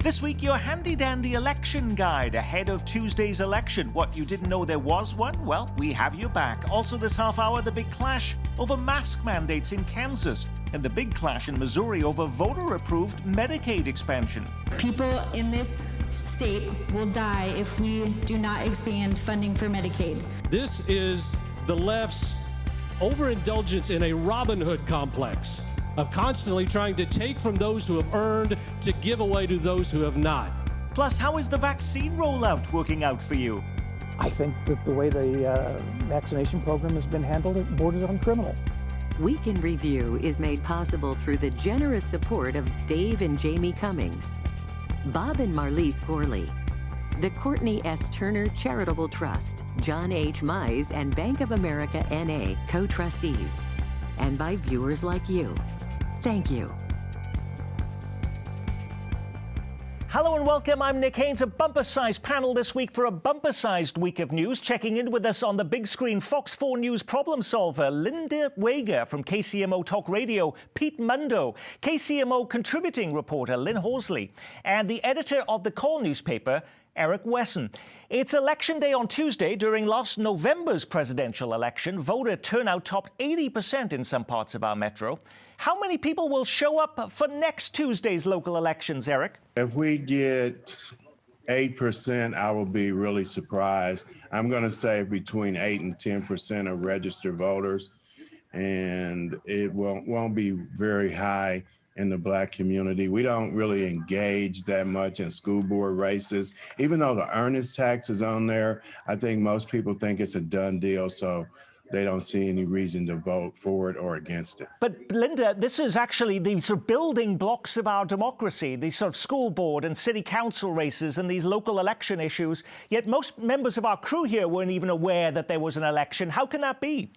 This week, your handy-dandy election guide ahead of Tuesday's election. What, you didn't know there was one? Well, we have you back. Also this half hour, the big clash over mask mandates in Kansas and the big clash in Missouri over voter-approved Medicaid expansion. People in this state will die if we do not expand funding for Medicaid. This is the left's overindulgence in a Robin Hood complex of constantly trying to take from those who have earned to give away to those who have not. Plus, how is the vaccine rollout working out for you? I think that the way the vaccination program has been handled, it borders on criminal. Week in Review is made possible through the generous support of Dave and Jamie Cummings, Bob and Marlise Gorley, the Courtney S. Turner Charitable Trust, John H. Mize and Bank of America N.A. co-trustees, and by viewers like you. Thank you. Hello and welcome. I'm Nick Haynes, a bumper-sized panel this week for a bumper-sized week of news. Checking in with us on the big screen, Fox 4 News problem solver Linda Wager from KCMO Talk Radio, Pete Mundo, KCMO contributing reporter Lynn Horsley, and the editor of the Call newspaper, Eric Wesson. It's election day on Tuesday. During last November's presidential election, voter turnout topped 80% in some parts of our metro. How many people will show up for next Tuesday's local elections, Eric? If we get 8%, I will be really surprised. I'm going to say between 8 and 10% of registered voters, and it won't be very high in the Black community. We don't really engage that much in school board races. Even though the earnest tax is on there, I think most people think it's a done deal, so they don't see any reason to vote for it or against it. But Linda, this is actually the sort of building blocks of our democracy, these sort of school board and city council races and these local election issues. Yet most members of our crew here weren't even aware that there was an election. How can that be?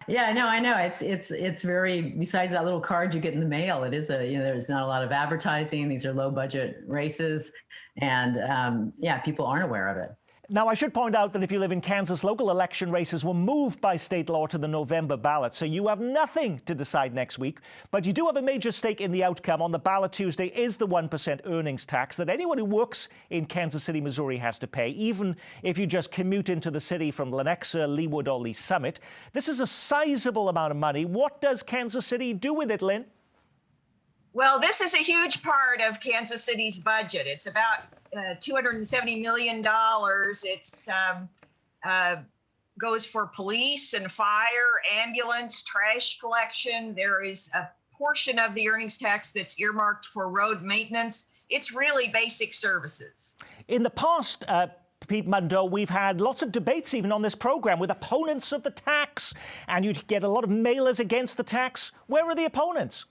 Yeah, no, I know. It's very, besides that little card you get in the mail, it is there's not a lot of advertising. These are low budget races. And people aren't aware of it. Now, I should point out that if you live in Kansas, local election races were moved by state law to the November ballot, so you have nothing to decide next week. But you do have a major stake in the outcome. On the ballot Tuesday is the 1% earnings tax that anyone who works in Kansas City, Missouri has to pay, even if you just commute into the city from Lenexa, Leawood, or Lee Summit. This is a sizable amount of money. What does Kansas City do with it, Lynn? Well, this is a huge part of Kansas City's budget. It's about $270 million. It's goes for police and fire, ambulance, trash collection. There is a portion of the earnings tax that's earmarked for road maintenance. It's really basic services. In the past, Pete Mundo, we've had lots of debates even on this program with opponents of the tax, and you'd get a lot of mailers against the tax. Where are the opponents?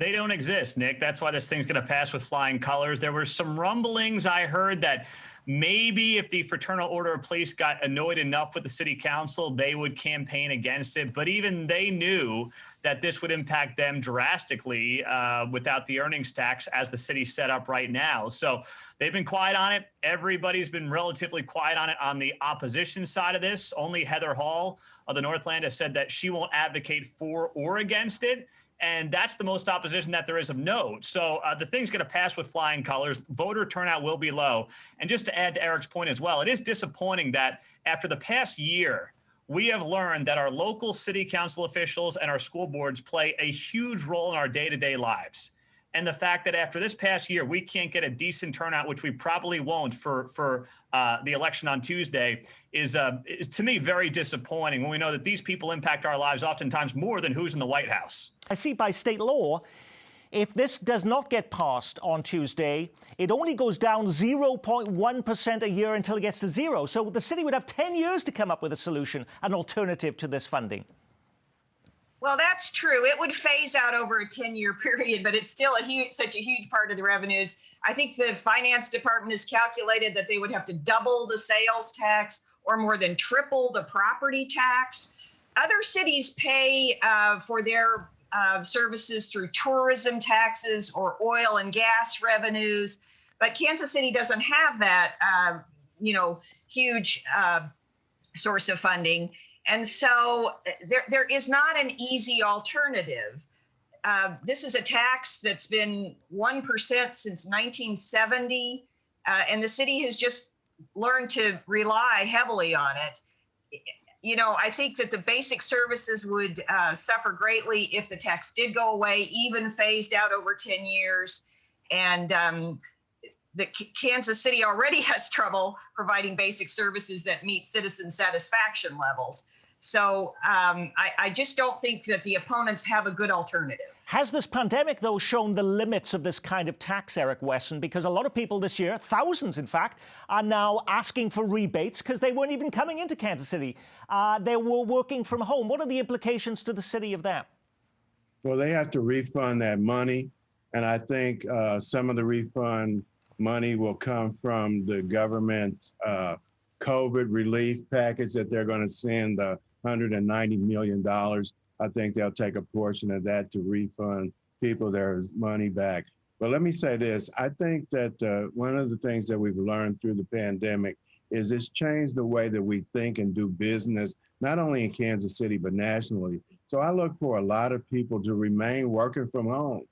They don't exist, Nick. That's why this thing's going to pass with flying colors. There were some rumblings I heard that maybe if the Fraternal Order of Police got annoyed enough with the city council, they would campaign against it. But even they knew that this would impact them drastically without the earnings tax as the city's set up right now. So they've been quiet on it. Everybody's been relatively quiet on it on the opposition side of this. Only Heather Hall of the Northland has said that she won't advocate for or against it. And that's the most opposition that there is of note. So the thing's going to pass with flying colors. Voter turnout will be low. And just to add to Eric's point as well, it is disappointing that after the past year, we have learned that our local city council officials and our school boards play a huge role in our day-to-day lives. And the fact that after this past year, we can't get a decent turnout, which we probably won't for the election on Tuesday, is to me very disappointing when we know that these people impact our lives oftentimes more than who's in the White House. I see by state law, if this does not get passed on Tuesday, it only goes down 0.1% a year until it gets to zero. So the city would have 10 years to come up with a solution, an alternative to this funding. Well, that's true. It would phase out over a 10-year period, but it's still such a huge part of the revenues. I think the finance department has calculated that they would have to double the sales tax or more than triple the property tax. Other cities pay for their services through tourism taxes or oil and gas revenues, but Kansas City doesn't have that, huge source of funding. And so there is not an easy alternative. this is a tax that's been 1% since 1970, and the city has just learned to rely heavily on it. You know, I think that the basic services would suffer greatly if the tax did go away, even phased out over 10 years. And Kansas City already has trouble providing basic services that meet citizen satisfaction levels. So I just don't think that the opponents have a good alternative. Has this pandemic, though, shown the limits of this kind of tax, Eric Wesson? Because a lot of people this year, thousands in fact, are now asking for rebates because they weren't even coming into Kansas City. They were working from home. What are the implications to the city of that? Well, they have to refund that money. And I think some of the refund money will come from the government's COVID relief package that they're going to send, $190 million. I think they'll take a portion of that to refund people their money back. But let me say this. I think that one of the things that we've learned through the pandemic is it's changed the way that we think and do business, not only in Kansas City, but nationally. So I look for a lot of people to remain working from home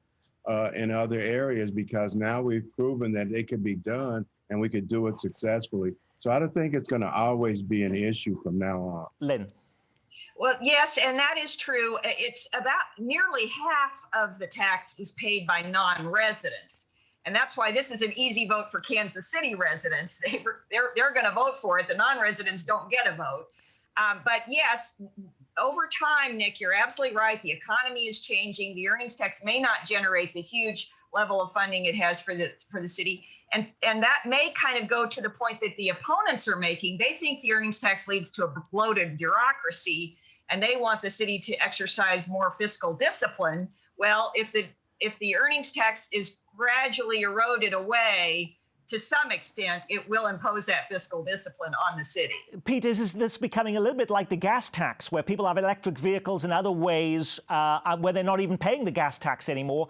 in other areas, because now we've proven that it could be done and we could do it successfully. So I don't think it's going to always be an issue from now on. Lynn. Well, yes, and that is true. It's about nearly half of the tax is paid by non-residents. And that's why this is an easy vote for Kansas City residents. They're going to vote for it. The non-residents don't get a vote. But yes, over time, Nick, you're absolutely right. The economy is changing. The earnings tax may not generate the huge level of funding it has for the city. And that may kind of go to the point that the opponents are making. They think the earnings tax leads to a bloated bureaucracy, and they want the city to exercise more fiscal discipline. Well, if the earnings tax is gradually eroded away, to some extent, it will impose that fiscal discipline on the city. Pete, is this becoming a little bit like the gas tax, where people have electric vehicles in other ways where they're not even paying the gas tax anymore?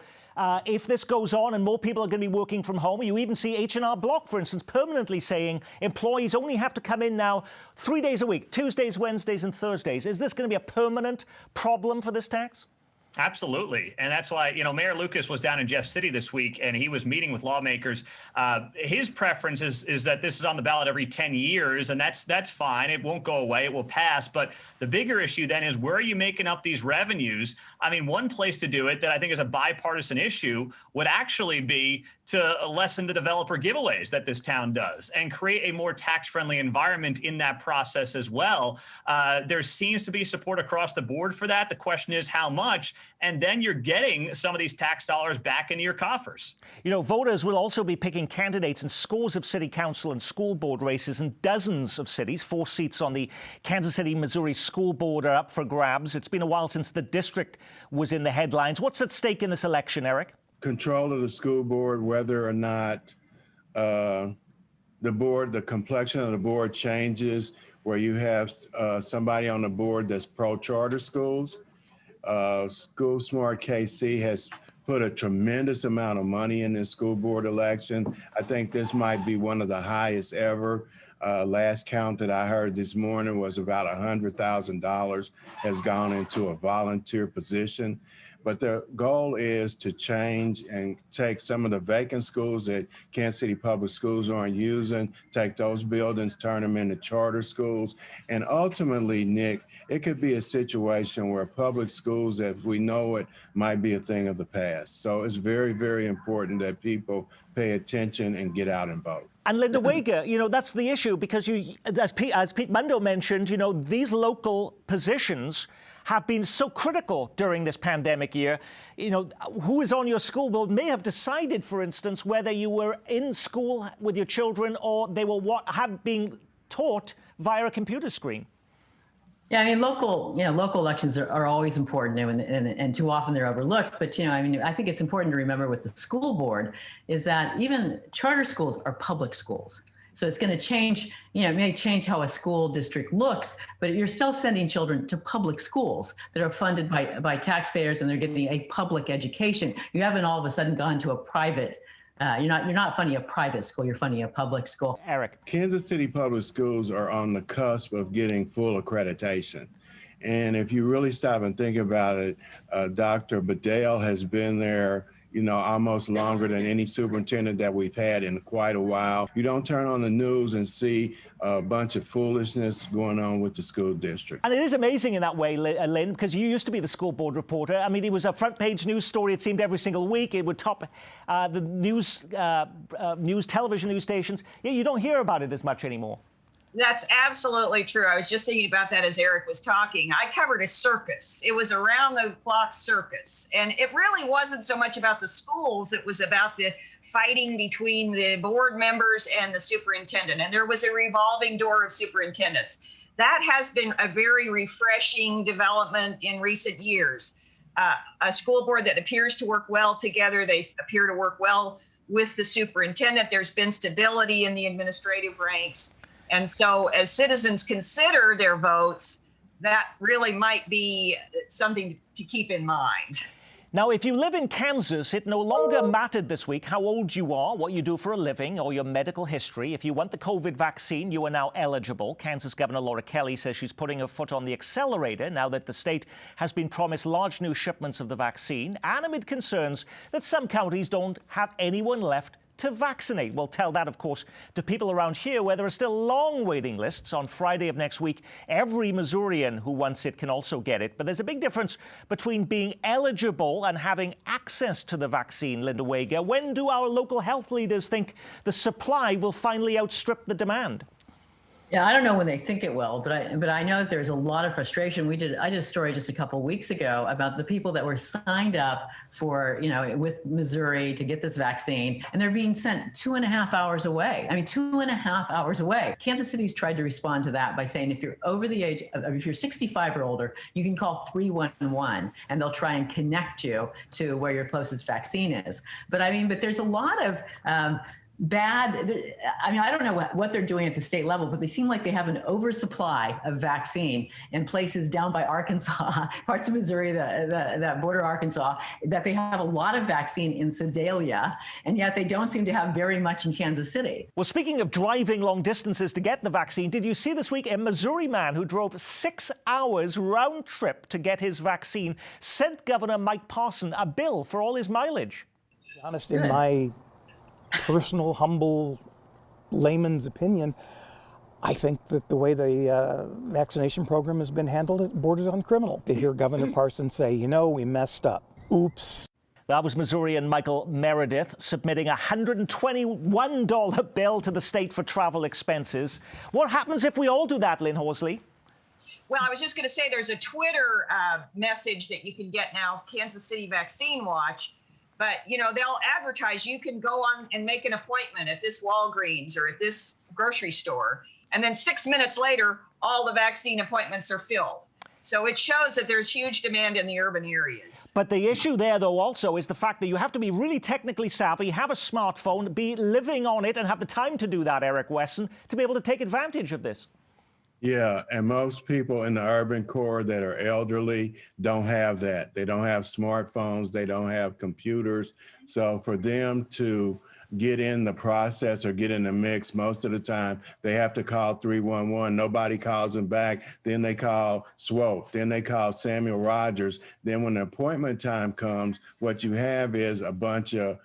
If this goes on and more people are going to be working from home, you even see H&R Block, for instance, permanently saying employees only have to come in now 3 days a week, Tuesdays, Wednesdays, and Thursdays. Is this going to be a permanent problem for this tax? Absolutely. And that's why, you know, Mayor Lucas was down in Jeff City this week, and he was meeting with lawmakers. His preference is that this is on the ballot every 10 years, and that's fine. It won't go away. It will pass. But the bigger issue then is, where are you making up these revenues? I mean, one place to do it that I think is a bipartisan issue would actually be to lessen the developer giveaways that this town does and create a more tax-friendly environment in that process as well. There seems to be support across the board for that. The question is how much? And then you're getting some of these tax dollars back into your coffers. You know, voters will also be picking candidates in scores of city council and school board races in dozens of cities. 4 seats on the Kansas City, Missouri school board are up for grabs. It's been a while since the district was in the headlines. What's at stake in this election, Eric? Control of the school board, whether or not the complexion of the board changes, where you have somebody on the board that's pro-charter schools. School Smart KC has put a tremendous amount of money in this school board election. I think this might be one of the highest ever. Last count that I heard this morning was about $100,000 has gone into a volunteer position. But the goal is to change and take some of the vacant schools that Kansas City Public Schools aren't using, take those buildings, turn them into charter schools. And ultimately, Nick, it could be a situation where public schools, as we know it, might be a thing of the past. So it's very, very important that people pay attention and get out and vote. And Linda Wager, you know, that's the issue, because as Pete Mundo mentioned, you know, these local positions have been so critical during this pandemic year. You know, who is on your school board may have decided, for instance, whether you were in school with your children or they were have been taught via a computer screen. Yeah, I mean, local elections are always important, and too often they're overlooked. But, you know, I mean, I think it's important to remember with the school board is that even charter schools are public schools. So it's going to change, you know, it may change how a school district looks, but you're still sending children to public schools that are funded by taxpayers, and they're getting a public education. You haven't all of a sudden gone to a private. You're not funding a private school, you're funding a public school. Eric. Kansas City Public Schools are on the cusp of getting full accreditation. And if you really stop and think about it, Dr. Bedell has been there, almost longer than any superintendent that we've had in quite a while. You don't turn on the news and see a bunch of foolishness going on with the school district. And it is amazing in that way, Lynn, because you used to be the school board reporter. I mean, it was a front page news story, it seemed, every single week. It would top the television news stations. Yeah, you don't hear about it as much anymore. That's absolutely true. I was just thinking about that as Eric was talking. I covered a circus. It was around the clock circus. And it really wasn't so much about the schools. It was about the fighting between the board members and the superintendent. And there was a revolving door of superintendents. That has been a very refreshing development in recent years. A school board that appears to work well together. They appear to work well with the superintendent. There's been stability in the administrative ranks. And so as citizens consider their votes, that really might be something to keep in mind. Now, if you live in Kansas, it no longer mattered this week how old you are, what you do for a living, or your medical history. If you want the COVID vaccine, you are now eligible. Kansas Governor Laura Kelly says she's putting her foot on the accelerator now that the state has been promised large new shipments of the vaccine, and amid concerns that some counties don't have anyone left to vaccinate. We'll tell that, of course, to people around here where there are still long waiting lists. On Friday of next week, every Missourian who wants it can also get it. But there's a big difference between being eligible and having access to the vaccine, Linda Wager. When do our local health leaders think the supply will finally outstrip the demand? Yeah, I don't know when they think it will, but I know that there's a lot of frustration. I did a story just a couple of weeks ago about the people that were signed up for, with Missouri to get this vaccine, and they're being sent 2.5 hours away. 2.5 hours away. Kansas City's tried to respond to that by saying if you're over the age of, if you're 65 or older, you can call 311 and they'll try and connect you to where your closest vaccine is. But there's a lot of I don't know what they're doing at the state level, but they seem like they have an oversupply of vaccine in places down by Arkansas, parts of Missouri that border Arkansas, that they have a lot of vaccine in Sedalia, and yet they don't seem to have very much in Kansas City. Well, speaking of driving long distances to get the vaccine, did you see this week a Missouri man who drove 6 hours round trip to get his vaccine sent Governor Mike Parson a bill for all his mileage? To be honest, in my personal, humble layman's opinion, I think that the way the vaccination program has been handled, it borders on criminal. To hear Governor Parson say, we messed up. Oops. That was Missourian Michael Meredith submitting a $121 bill to the state for travel expenses. What happens if we all do that, Lynn Horsley? Well, I was just going to say there's a Twitter message that you can get now, Kansas City Vaccine Watch. But, they'll advertise you can go on and make an appointment at this Walgreens or at this grocery store. And then 6 minutes later, all the vaccine appointments are filled. So it shows that there's huge demand in the urban areas. But the issue there, though, also is the fact that you have to be really technically savvy, have a smartphone, be living on it, and have the time to do that, Eric Wesson, to be able to take advantage of this. Yeah, and most people in the urban core that are elderly don't have that. They don't have smartphones, they don't have computers. So for them to get in the process or get in the mix, most of the time they have to call 311. Nobody calls them back. Then they call Swope. Then they call Samuel Rogers. Then when the appointment time comes, what you have is a bunch of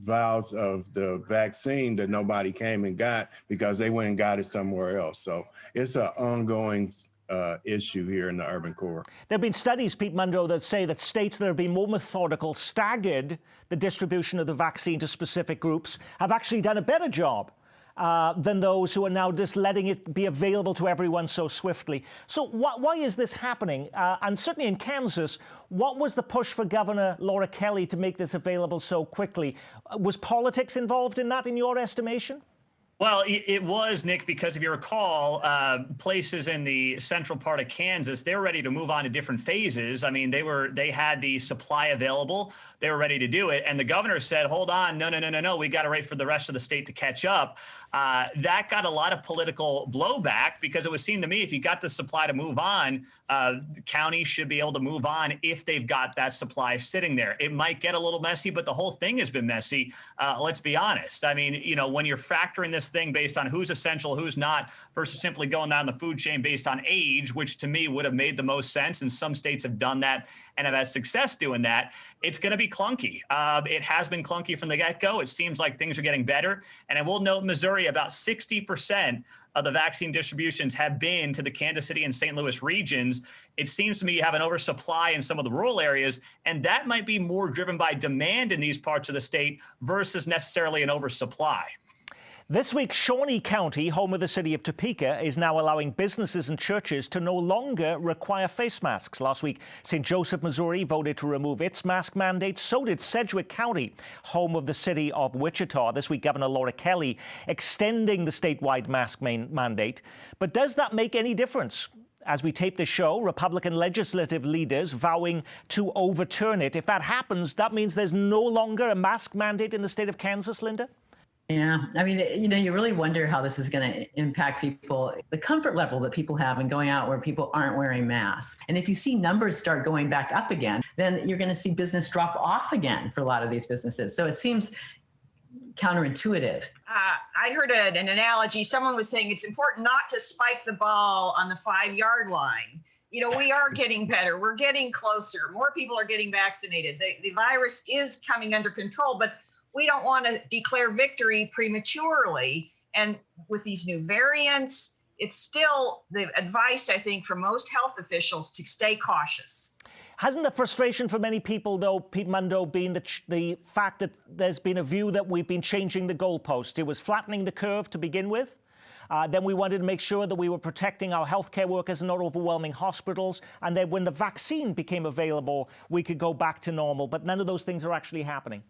vials of the vaccine that nobody came and got because they went and got it somewhere else. So it's an ongoing issue here in the urban core. There have been studies, Pete Mundo, that say that states that have been more methodical, staggered the distribution of the vaccine to specific groups, have actually done a better job than those who are now just letting it be available to everyone so swiftly. So why is this happening? And certainly in Kansas, what was the push for Governor Laura Kelly to make this available so quickly? Was politics involved in that, in your estimation? Well, it was, Nick, because if you recall, places in the central part of Kansas, they were ready to move on to different phases. They had the supply available. They were ready to do it. And the governor said, hold on, no. We got to wait for the rest of the state to catch up. That got a lot of political blowback because it was seen to me, if you got the supply to move on, counties should be able to move on if they've got that supply sitting there. It might get a little messy, but the whole thing has been messy. Let's be honest. When you're factoring this thing based on who's essential, who's not, versus simply going down the food chain based on age, which to me would have made the most sense. And some states have done that and have had success doing that. It's going to be clunky. It has been clunky from the get-go. It seems like things are getting better. And I will note Missouri, about 60% of the vaccine distributions have been to the Kansas City and St. Louis regions. It seems to me you have an oversupply in some of the rural areas, and that might be more driven by demand in these parts of the state versus necessarily an oversupply. This week, Shawnee County, home of the city of Topeka, is now allowing businesses and churches to no longer require face masks. Last week, St. Joseph, Missouri voted to remove its mask mandate. So did Sedgwick County, home of the city of Wichita. This week, Governor Laura Kelly extending the statewide mask mandate. But does that make any difference? As we tape the show, Republican legislative leaders vowing to overturn it. If that happens, that means there's no longer a mask mandate in the state of Kansas, Linda? Yeah, I mean, you really wonder how this is going to impact people, the comfort level that people have in going out where people aren't wearing masks. And if you see numbers start going back up again, then you're going to see business drop off again for a lot of these businesses. So it seems counterintuitive. I heard an analogy. Someone was saying it's important not to spike the ball on the 5-yard line. We are getting better. We're getting closer. More people are getting vaccinated. The virus is coming under control, but we don't want to declare victory prematurely. And with these new variants, it's still the advice, I think, for most health officials to stay cautious. Hasn't the frustration for many people, though, Pete Mundo, been the fact that there's been a view that we've been changing the goalpost? It was flattening the curve to begin with. Then we wanted to make sure that we were protecting our healthcare workers and not overwhelming hospitals. And then when the vaccine became available, we could go back to normal. But none of those things are actually happening.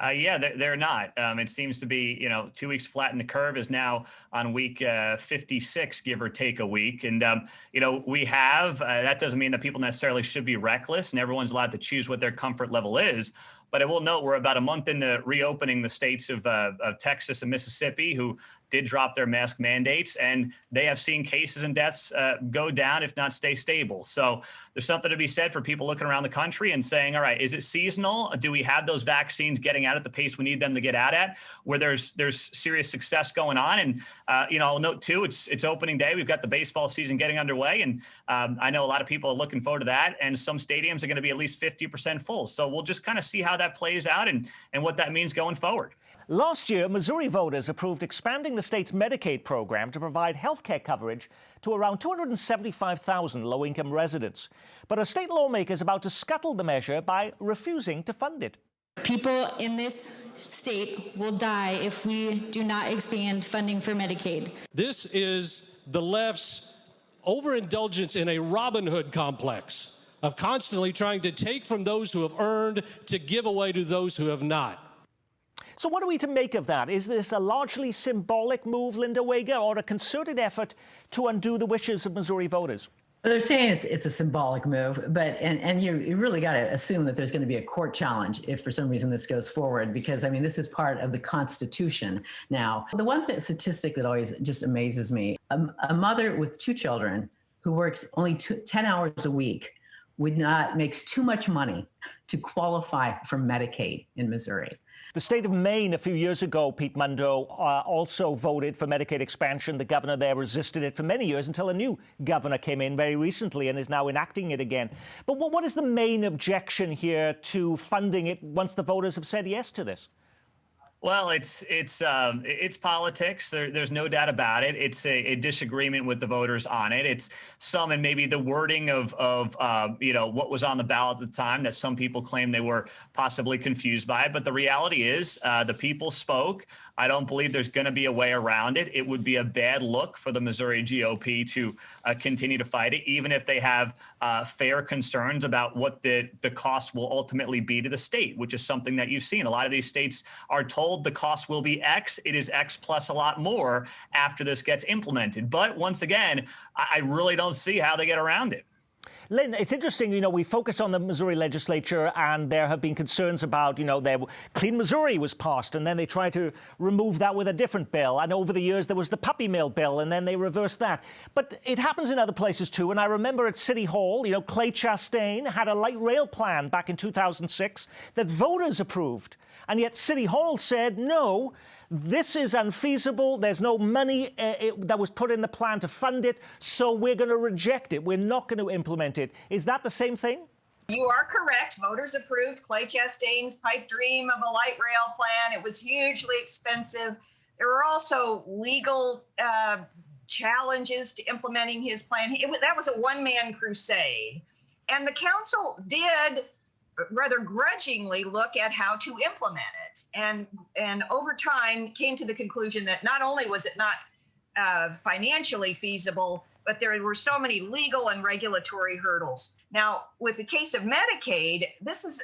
Yeah, they're not. It seems to be, 2 weeks flatten the curve is now on week 56, give or take a week. And, we have, that doesn't mean that people necessarily should be reckless and everyone's allowed to choose what their comfort level is. But I will note we're about a month into reopening the states of Texas and Mississippi, who did drop their mask mandates, and they have seen cases and deaths go down, if not stay stable. So there's something to be said for people looking around the country and saying, all right, is it seasonal? Do we have those vaccines getting out at the pace we need them to get out at, where there's serious success going on? And, I'll note, too, it's opening day. We've got the baseball season getting underway, and I know a lot of people are looking forward to that, and some stadiums are going to be at least 50% full. So we'll just kind of see how that plays out and what that means going forward. Last year, Missouri voters approved expanding the state's Medicaid program to provide health care coverage to around 275,000 low-income residents. But a state lawmaker is about to scuttle the measure by refusing to fund it. People in this state will die if we do not expand funding for Medicaid. This is the left's overindulgence in a Robin Hood complex of constantly trying to take from those who have earned to give away to those who have not. So what are we to make of that? Is this a largely symbolic move, Linda Wager, or a concerted effort to undo the wishes of Missouri voters? They're saying it's a symbolic move, but and you really got to assume that there's going to be a court challenge if for some reason this goes forward, because I mean this is part of the Constitution. Now, the one statistic that always just amazes me: a mother with 2 children who works only 10 hours a week makes too much money to qualify for Medicaid in Missouri. The state of Maine a few years ago, Pete Mundo, also voted for Medicaid expansion. The governor there resisted it for many years until a new governor came in very recently and is now enacting it again. But what is the main objection here to funding it once the voters have said yes to this? Well, it's politics. There's no doubt about it. It's a disagreement with the voters on it. It's some, and maybe the wording of what was on the ballot at the time that some people claim they were possibly confused by. But the reality is the people spoke. I don't believe there's going to be a way around it. It would be a bad look for the Missouri GOP to continue to fight it, even if they have fair concerns about what the cost will ultimately be to the state, which is something that you've seen. A lot of these states are told the cost will be X. It is X plus a lot more after this gets implemented. But once again, I really don't see how they get around it. Lynn, it's interesting, we focus on the Missouri legislature, and there have been concerns about, Clean Missouri was passed, and then they tried to remove that with a different bill. And over the years, there was the puppy mill bill, and then they reversed that. But it happens in other places, too. And I remember at City Hall, Clay Chastain had a light rail plan back in 2006 that voters approved. And yet City Hall said, no, this is unfeasible. There's no money that was put in the plan to fund it, so we're going to reject it. We're not going to implement it. Is that the same thing? You are correct. Voters approved Clay Chastain's pipe dream of a light rail plan. It was hugely expensive. There were also legal challenges to implementing his plan. That was a one-man crusade. And the council did rather grudgingly look at how to implement it. And over time came to the conclusion that not only was it not financially feasible, but there were so many legal and regulatory hurdles. Now, with the case of Medicaid, this is,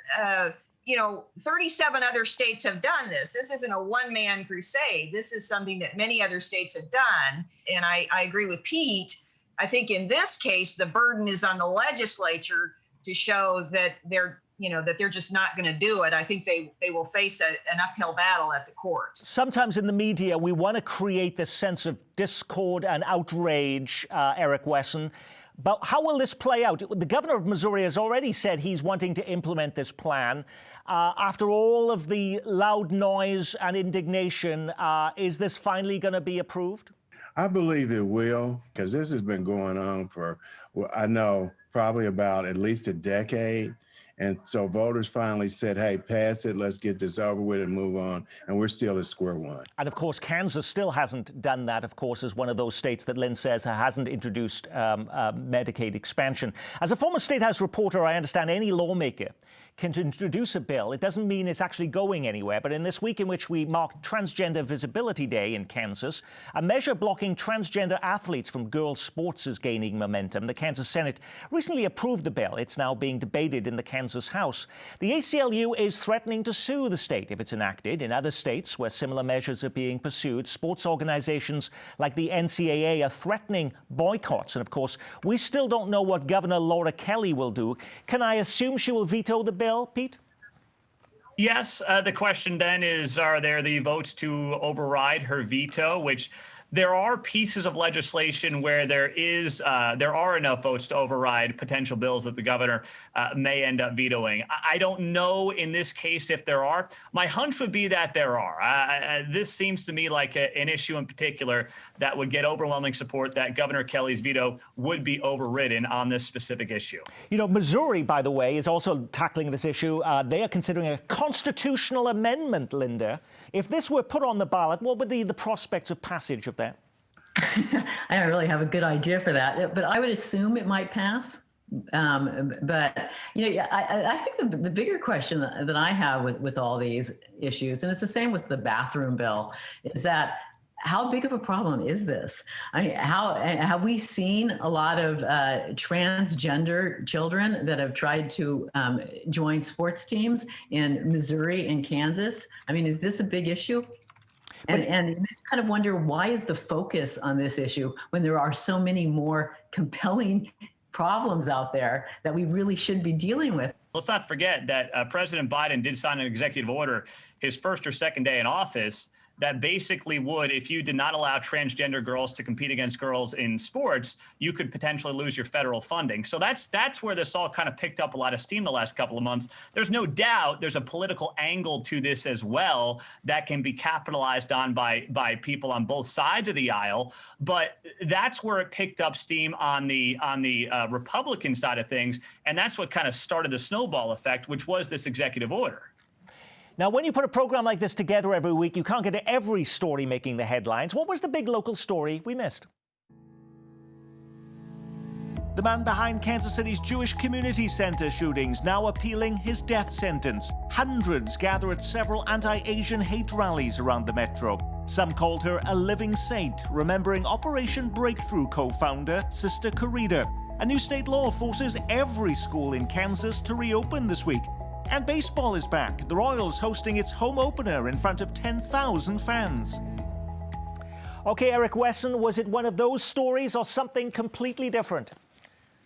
37 other states have done this. This isn't a one-man crusade. This is something that many other states have done. And I agree with Pete. I think in this case, the burden is on the legislature to show that they're just not going to do it. I think they will face an uphill battle at the courts. Sometimes in the media, we want to create this sense of discord and outrage, Eric Wesson. But how will this play out? The governor of Missouri has already said he's wanting to implement this plan. After all of the loud noise and indignation, is this finally going to be approved? I believe it will, because this has been going on for, I know, probably about at least a decade. And so voters finally said, hey, pass it, let's get this over with and move on. And we're still at square one. And of course, Kansas still hasn't done that, of course, as one of those states that Lynn says hasn't introduced Medicaid expansion. As a former State House reporter, I understand any lawmaker can introduce a bill. It doesn't mean it's actually going anywhere. But in this week in which we marked Transgender Visibility Day in Kansas, a measure blocking transgender athletes from girls' sports is gaining momentum. The Kansas Senate recently approved the bill. It's now being debated in the Kansas House. The ACLU is threatening to sue the state if it's enacted. In other states where similar measures are being pursued, sports organizations like the NCAA are threatening boycotts. And of course, we still don't know what Governor Laura Kelly will do. Can I assume she will veto the bill, Pete? Yes. The question then is, are there the votes to override her veto, which there are pieces of legislation where there are enough votes to override potential bills that the governor may end up vetoing. I don't know in this case if there are. My hunch would be that there are. This seems to me like an issue in particular that would get overwhelming support, that Governor Kelly's veto would be overridden on this specific issue. You know, Missouri, by the way, is also tackling this issue. They are considering a constitutional amendment, Linda. If this were put on the ballot, what would be the prospects of passage of that? I don't really have a good idea for that, but I would assume it might pass. But I think the bigger question that I have with all these issues, and it's the same with the bathroom bill, is that how big of a problem is this? I mean, how have we seen a lot of transgender children that have tried to join sports teams in Missouri and Kansas? I mean, is this a big issue? And kind of wonder, why is the focus on this issue when there are so many more compelling problems out there that we really should be dealing with? Let's not forget that President Biden did sign an executive order his first or second day in office that basically would, if you did not allow transgender girls to compete against girls in sports, you could potentially lose your federal funding. So that's where this all kind of picked up a lot of steam the last couple of months. There's no doubt there's a political angle to this as well that can be capitalized on by people on both sides of the aisle. But that's where it picked up steam on the Republican side of things. And that's what kind of started the snowball effect, which was this executive order. Now, when you put a program like this together every week, you can't get to every story making the headlines. What was the big local story we missed? The man behind Kansas City's Jewish Community Center shootings now appealing his death sentence. Hundreds gather at several anti-Asian hate rallies around the metro. Some called her a living saint, remembering Operation Breakthrough co-founder Sister Karida. A new state law forces every school in Kansas to reopen this week. And baseball is back. The Royals hosting its home opener in front of 10,000 fans. Okay, Eric Wesson, was it one of those stories or something completely different?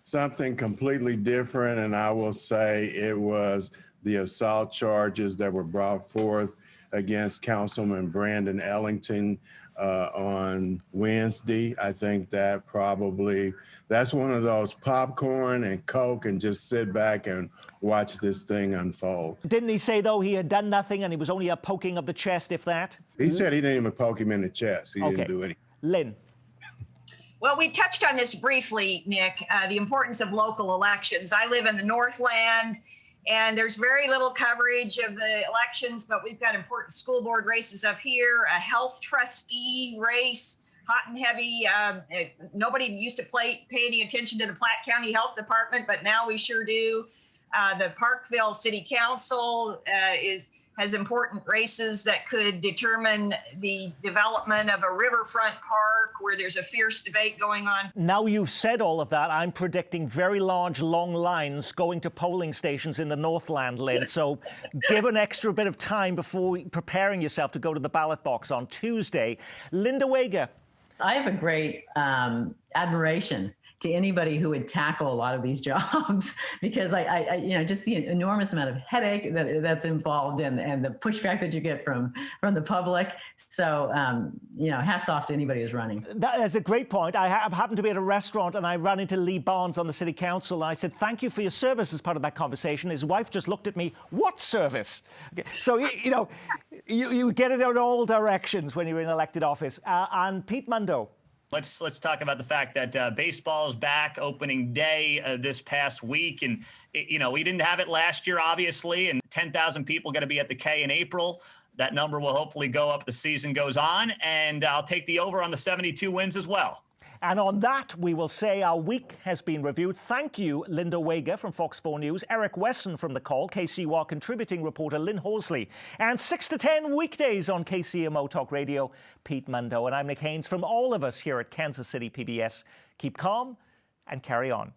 Something completely different, and I will say it was the assault charges that were brought forth against Councilman Brandon Ellington on Wednesday. I think that's one of those popcorn and Coke and just sit back and watch this thing unfold. Didn't he say, though, he had done nothing and he was only a poking of the chest, if that? He said he didn't even poke him in the chest. He Okay. didn't do anything. Lynn. Well, we touched on this briefly, Nick, the importance of local elections. I live in the Northland, and there's very little coverage of the elections, but we've got important school board races up here, a health trustee race, hot and heavy. Nobody used to pay any attention to the Platte County Health Department, but now we sure do. The Parkville City Council has important races that could determine the development of a riverfront park where there's a fierce debate going on. Now you've said all of that, I'm predicting very large, long lines going to polling stations in the Northland, Lynn. So give an extra bit of time before preparing yourself to go to the ballot box on Tuesday. Linda Wager. I have a great admiration to anybody who would tackle a lot of these jobs because I just the enormous amount of headache that's involved and the pushback that you get from the public. So, hats off to anybody who's running. That is a great point. I happened to be at a restaurant and I ran into Lee Barnes on the city council. And I said, thank you for your service as part of that conversation. His wife just looked at me, what service? Okay. So, you get it in all directions when you're in elected office. And Pete Mundo. Let's talk about the fact that baseball is back opening day this past week. And, we didn't have it last year, obviously, and 10,000 people going to be at the K in April. That number will hopefully go up as the season goes on. And I'll take the over on the 72 wins as well. And on that, we will say our week has been reviewed. Thank you, Linda Wager from Fox 4 News, Eric Wesson from The Call, KCUR contributing reporter Lynn Horsley, and 6 to 10 weekdays on KCMO Talk Radio, Pete Mundo. And I'm Nick Haynes. From all of us here at Kansas City PBS, keep calm and carry on.